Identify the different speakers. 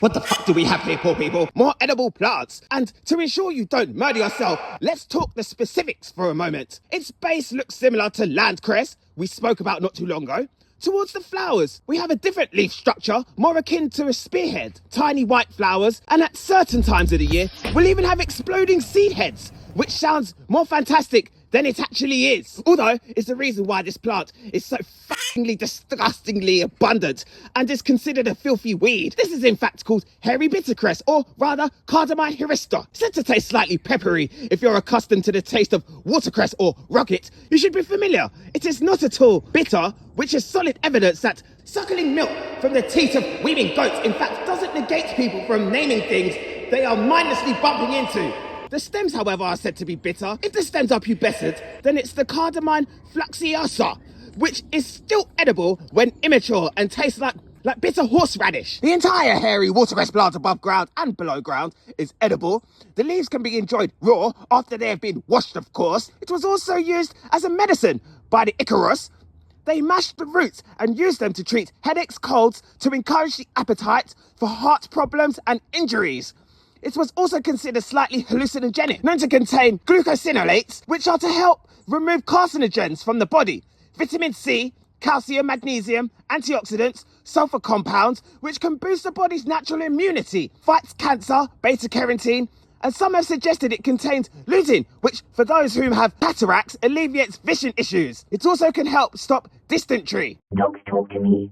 Speaker 1: What the fuck do we have here, poor people? More edible plants. And to ensure you don't murder yourself, let's talk the specifics for a moment. Its base looks similar to land cress, we spoke about not too long ago. Towards the flowers, we have a different leaf structure, more akin to a spearhead. Tiny white flowers, and at certain times of the year, we'll even have exploding seed heads, which sounds more fantastic than it actually is. Although, it's the reason why this plant is so fuckingly disgustingly abundant and is considered a filthy weed. This is in fact called hairy bittercress, or rather Cardamine Hirsuta. Said to taste slightly peppery. If you're accustomed to the taste of watercress or rocket, you should be familiar. It is not at all bitter, which is solid evidence that suckling milk from the teat of weaming goats in fact doesn't negate people from naming things they are mindlessly bumping into. The stems, however, are said to be bitter. If the stems are pubescent, then it's the Cardamine flacciosa, which is still edible when immature and tastes like bitter horseradish. The entire hairy watercress plant above ground and below ground is edible. The leaves can be enjoyed raw after they have been washed, of course. It was also used as a medicine by the Icarus. They mashed the roots and used them to treat headaches, colds, to encourage the appetite for heart problems and injuries. It was also considered slightly hallucinogenic, known to contain glucosinolates, which are to help remove carcinogens from the body, vitamin C, calcium, magnesium, antioxidants, sulfur compounds, which can boost the body's natural immunity, fights cancer, beta-carotene, and some have suggested it contains lutein, which, for those who have cataracts, alleviates vision issues. It also can help stop dysentery.
Speaker 2: Dogs talk to me.